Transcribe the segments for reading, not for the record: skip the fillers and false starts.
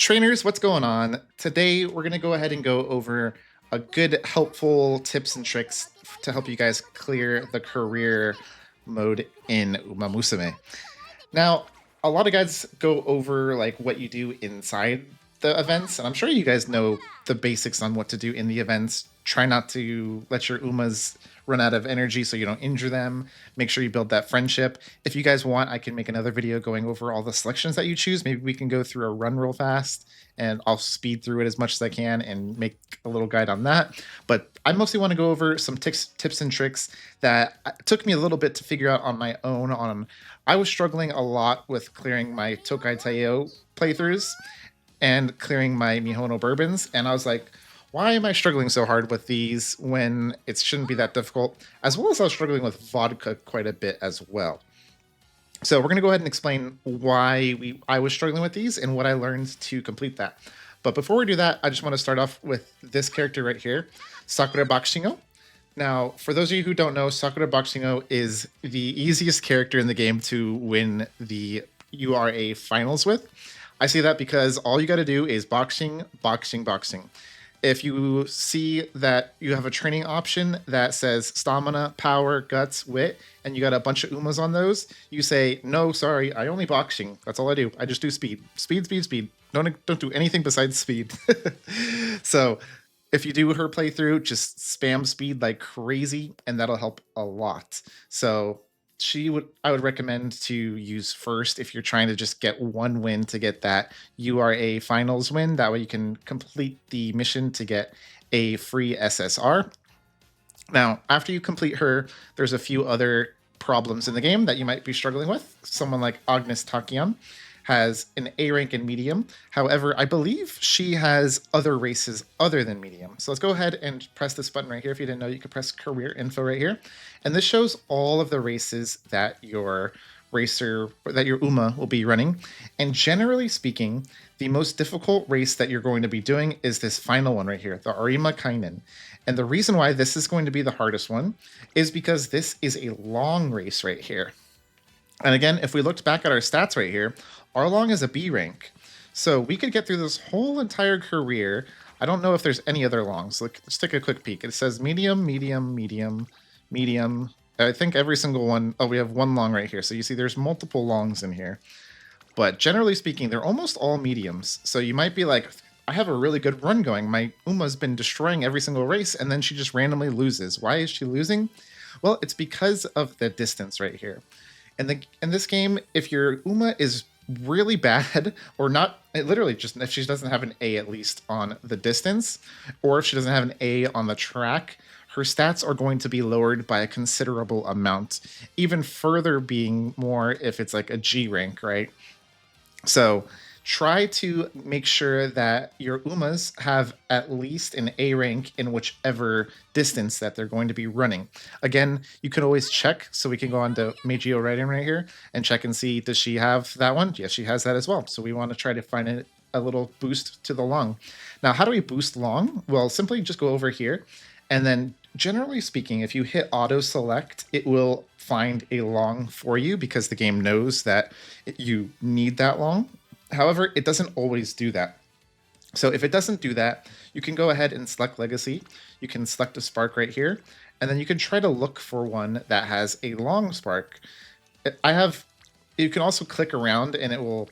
Trainers, what's going on? Today, we're going to go ahead and go over a good, helpful tips and tricks to help you guys clear the career mode in Uma Musume. Now, a lot of guys go over like what you do inside the events, and I'm sure you guys know the basics on what to do in the events. Try not to let your Umas run out of energy so you don't injure them. Make sure you build that friendship. If you guys want, I can make another video going over all the selections that you choose. Maybe we can go through a run real fast and I'll speed through it as much as I can and make a little guide on that. But I mostly want to go over some tips and tricks that took me a little bit to figure out on my own. I was struggling a lot with clearing my Tokai Teio playthroughs and clearing my Mihono bourbons, and I was like, why am I struggling so hard with these when it shouldn't be that difficult? As well as I was struggling with vodka quite a bit as well. So we're going to go ahead and explain why I was struggling with these and what I learned to complete that. But before we do that, I just want to start off with this character right here, Sakura Bakushin O. Now, for those of you who don't know, Sakura Bakushin O is the easiest character in the game to win the URA Finals with. I say that because all you got to do is boxing. If you see that you have a training option that says stamina, power, guts, wit, and you got a bunch of Umas on those, you say, no, sorry, I only boxing. That's all I do. I just do speed. Speed. Don't do anything besides speed. So if you do her playthrough, just spam speed like crazy, and that'll help a lot. So I would recommend to use first if you're trying to just get one win to get that URA Finals win. That way you can complete the mission to get a free SSR. Now, after you complete her, there's a few other problems in the game that you might be struggling with. Someone like Agnes Takian has an A rank in medium. However, I believe she has other races other than medium. So let's go ahead and press this button right here. If you didn't know, you can press career info right here. And this shows all of the races that your Uma will be running. And generally speaking, the most difficult race that you're going to be doing is this final one right here, the Arima Kainen. And the reason why this is going to be the hardest one is because this is a long race right here. And again, if we looked back at our stats right here, our long is a B rank. So we could get through this whole entire career. I don't know if there's any other longs. Let's take a quick peek. It says medium. I think every single one. Oh, we have one long right here. So you see there's multiple longs in here. But generally speaking, they're almost all mediums. So you might be like, I have a really good run going. My Uma's been destroying every single race, and then she just randomly loses. Why is she losing? Well, it's because of the distance right here. In this game, if your Uma is really bad, or not, literally just if she doesn't have an A at least on the distance, or if she doesn't have an A on the track, her stats are going to be lowered by a considerable amount, even further being more if it's like a G rank, right? So try to make sure that your Umas have at least an A rank in whichever distance that they're going to be running. Again, you can always check, so we can go on to Meijio Writing right here and check and see, does she have that one? Yes, she has that as well. So we want to try to find a little boost to the long. Now, how do we boost long? Well, simply just go over here, and then generally speaking, if you hit auto select, it will find a long for you because the game knows that you need that long. However, it doesn't always do that. So if it doesn't do that, you can go ahead and select Legacy. You can select a spark right here, and then you can try to look for one that has a long spark. You can also click around and it will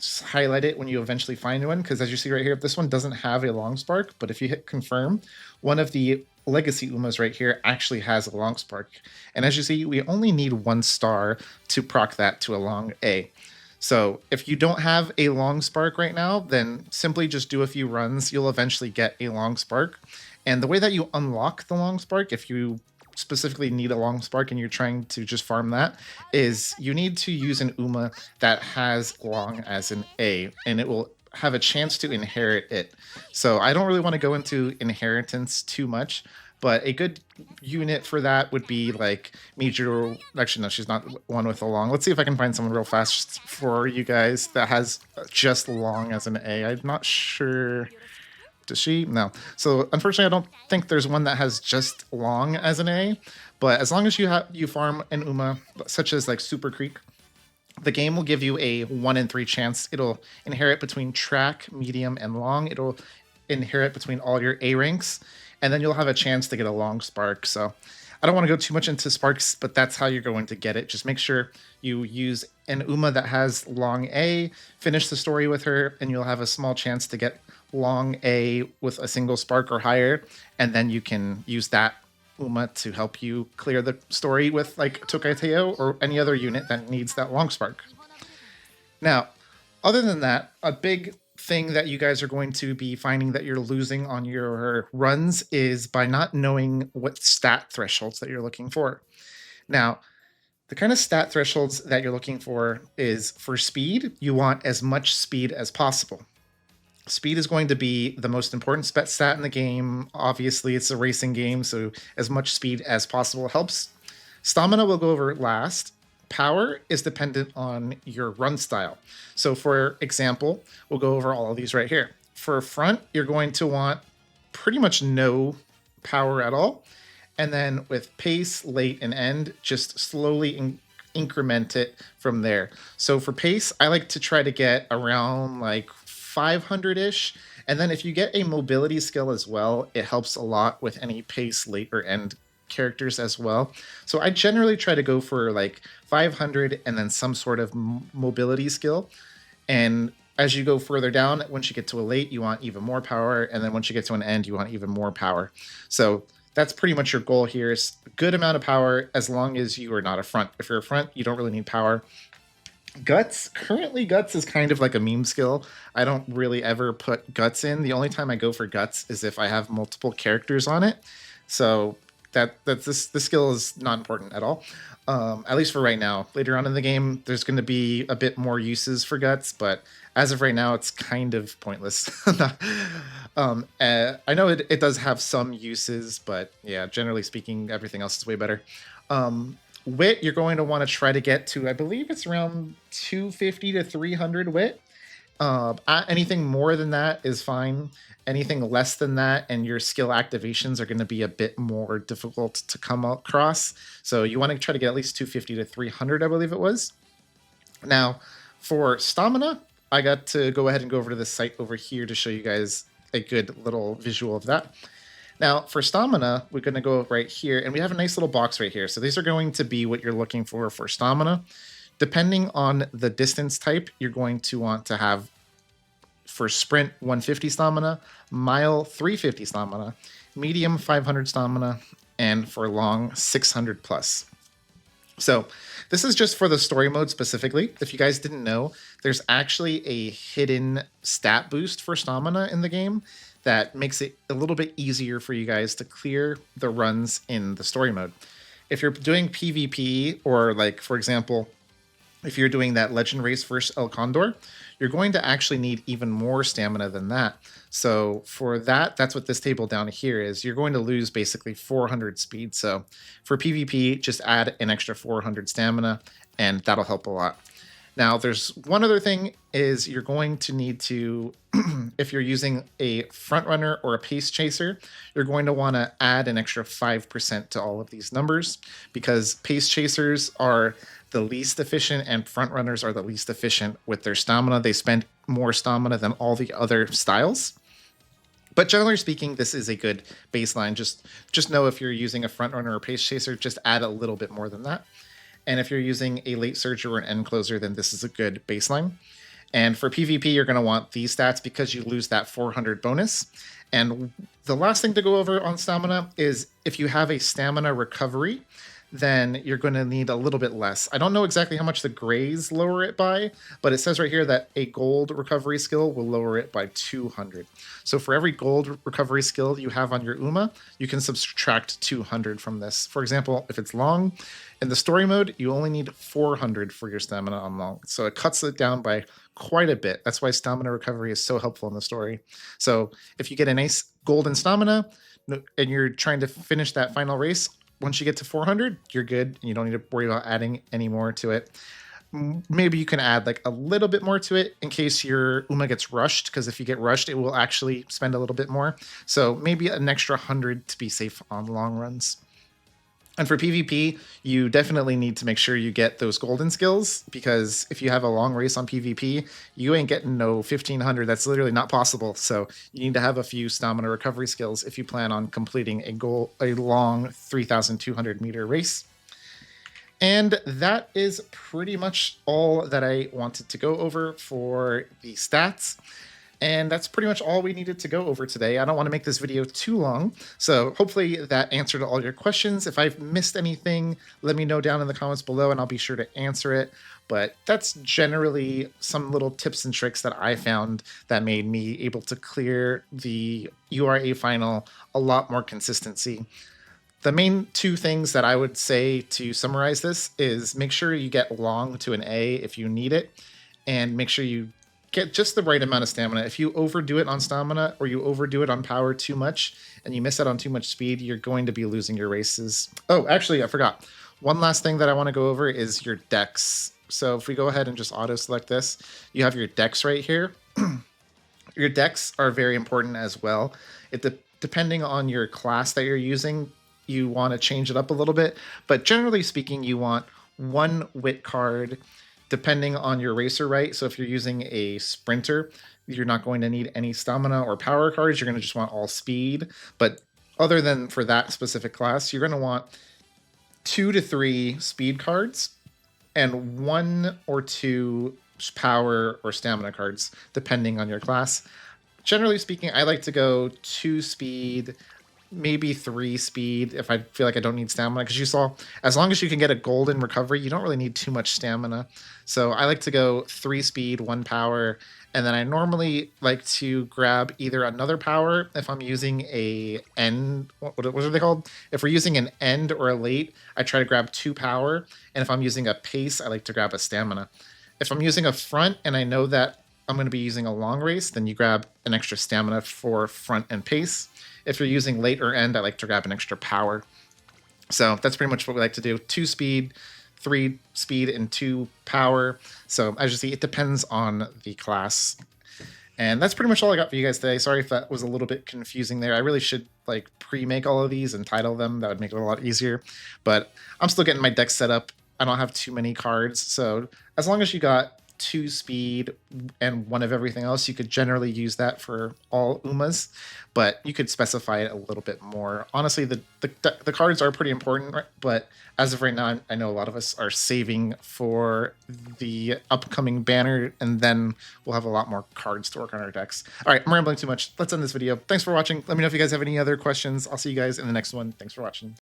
highlight it when you eventually find one, because as you see right here, this one doesn't have a long spark, but if you hit confirm, one of the Legacy Umas right here actually has a long spark. And as you see, we only need 1 star to proc that to a long A. So if you don't have a long spark right now, then simply just do a few runs. You'll eventually get a long spark. And the way that you unlock the long spark, if you specifically need a long spark and you're trying to just farm that, is you need to use an Uma that has long as an A, and it will have a chance to inherit it. So I don't really want to go into inheritance too much, but a good unit for that would be like Mijiro. Actually, no, she's not one with a long. Let's see if I can find someone real fast for you guys that has just long as an A. I'm not sure. Does she? No. So unfortunately, I don't think there's one that has just long as an A. But as long as you farm an Uma, such as like Super Creek, The game will give you a 1 in 3 chance. It'll inherit between track, medium, and long. It'll inherit between all your A ranks, and then you'll have a chance to get a long spark. So I don't want to go too much into sparks, but that's how you're going to get it. Just make sure you use an Uma that has long A, finish the story with her, and you'll have a small chance to get long A with a single spark or higher, and then you can use that Uma to help you clear the story with like Tokai Teio or any other unit that needs that long spark. Now, other than that, a big thing that you guys are going to be finding that you're losing on your runs is by not knowing what stat thresholds that you're looking for. Now, the kind of stat thresholds that you're looking for is for speed, you want as much speed as possible. Speed is going to be the most important stat in the game. Obviously, it's a racing game, so as much speed as possible helps. Stamina we'll go over last. Power is dependent on your run style. So for example, we'll go over all of these right here. For front, you're going to want pretty much no power at all. And then with pace, late, and end, just slowly increment it from there. So for pace, I like to try to get around like 500-ish. And then if you get a mobility skill as well, it helps a lot with any pace, late, or end characters as well. So I generally try to go for like 500 and then some sort of mobility skill. And as you go further down, once you get to a late, you want even more power. And then once you get to an end, you want even more power. So that's pretty much your goal here, is a good amount of power as long as you are not a front. If you're a front, you don't really need power. Guts, currently Guts is kind of like a meme skill. I don't really ever put Guts in. The only time I go for Guts is if I have multiple characters on it. So this skill is not important at all, at least for right now. Later on in the game, there's going to be a bit more uses for Guts, but as of right now, it's kind of pointless. I know it does have some uses, but yeah, generally speaking, everything else is way better. Wit, you're going to want to try to get to, I believe it's around 250 to 300 wit. Anything more than that is fine. Anything less than that, and your skill activations are going to be a bit more difficult to come across. So you want to try to get at least 250 to 300, I believe it was. Now, for stamina, I got to go ahead and go over to the site over here to show you guys a good little visual of that. Now, for stamina, we're going to go right here, and we have a nice little box right here. So these are going to be what you're looking for stamina. Depending on the distance type, you're going to want to have for sprint 150 stamina, mile 350 stamina, medium 500 stamina, and for long 600 plus. So this is just for the story mode specifically. If you guys didn't know, there's actually a hidden stat boost for stamina in the game that makes it a little bit easier for you guys to clear the runs in the story mode. If you're doing PvP, or like, for example, if you're doing that legend race versus El Condor, you're going to actually need even more stamina than that. So for that, that's what this table down here is. You're going to lose basically 400 speed. So for PvP, just add an extra 400 stamina, and that'll help a lot. Now, there's one other thing, is you're going to need to, if you're using a front runner or a pace chaser, you're going to want to add an extra 5% to all of these numbers, because pace chasers are the least efficient and front runners are the least efficient with their stamina. They spend more stamina than all the other styles. But generally speaking, this is a good baseline. Just know if you're using a front runner or pace chaser, just add a little bit more than that. And if you're using a late surger or an end closer, then this is a good baseline. And for PvP, you're going to want these stats because you lose that 400 bonus. And the last thing to go over on stamina is if you have a stamina recovery, then you're going to need a little bit less. I don't know exactly how much the grays lower it by, but it says right here that a gold recovery skill will lower it by 200. So for every gold recovery skill you have on your Uma, you can subtract 200 from this. For example, if it's long, in the story mode, you only need 400 for your stamina on long. So it cuts it down by quite a bit. That's why stamina recovery is so helpful in the story. So if you get a nice golden stamina and you're trying to finish that final race, once you get to 400, you're good. You don't need to worry about adding any more to it. Maybe you can add like a little bit more to it in case your Uma gets rushed, because if you get rushed, it will actually spend a little bit more. So maybe an extra 100 to be safe on long runs. And for PvP, you definitely need to make sure you get those golden skills, because if you have a long race on PvP, you ain't getting no 1500. That's literally not possible. So you need to have a few stamina recovery skills if you plan on completing a long 3,200 meter race. And that is pretty much all that I wanted to go over for the stats. And that's pretty much all we needed to go over today. I don't want to make this video too long, so hopefully that answered all your questions. If I've missed anything, let me know down in the comments below and I'll be sure to answer it. But that's generally some little tips and tricks that I found that made me able to clear the URA final a lot more consistency. The main two things that I would say to summarize this is make sure you get long to an A if you need it, and make sure you get just the right amount of stamina. If you overdo it on stamina or you overdo it on power too much and you miss out on too much speed, you're going to be losing your races. Oh, actually, I forgot. One last thing that I want to go over is your decks. So if we go ahead and just auto select this, you have your decks right here. Your decks are very important as well. Depending on your class that you're using, you want to change it up a little bit. But generally speaking, you want one wit card depending on your racer, right? So if you're using a sprinter, you're not going to need any stamina or power cards. You're going to just want all speed. But other than for that specific class, you're going to want 2 to 3 speed cards and 1 or 2 power or stamina cards, depending on your class. Generally speaking, I like to go 2 speed, maybe 3 speed if I feel like I don't need stamina, because you saw, as long as you can get a golden recovery, you don't really need too much stamina. So I like to go 3 speed, 1 power, and then I normally like to grab either another power if I'm using a end. What are they called? If we're using an end or a late, I try to grab 2 power, and if I'm using a pace, I like to grab a stamina. If I'm using a front and I know that I'm going to be using a long race, then you grab an extra stamina for front and pace. If you're using late or end, I like to grab an extra power. So that's pretty much what we like to do. 2 speed, 3 speed, and 2 power. So as you see, it depends on the class. And that's pretty much all I got for you guys today. Sorry if that was a little bit confusing there. I really should like pre-make all of these and title them. That would make it a lot easier. But I'm still getting my deck set up. I don't have too many cards. So as long as you got 2 speed and 1 of everything else, you could generally use that for all Umas, but you could specify it a little bit more. Honestly, the cards are pretty important, but as of right now, I know a lot of us are saving for the upcoming banner, and then we'll have a lot more cards to work on our decks. All right, I'm rambling too much. Let's end this video. Thanks for watching. Let me know if you guys have any other questions. I'll see you guys in the next one. Thanks for watching.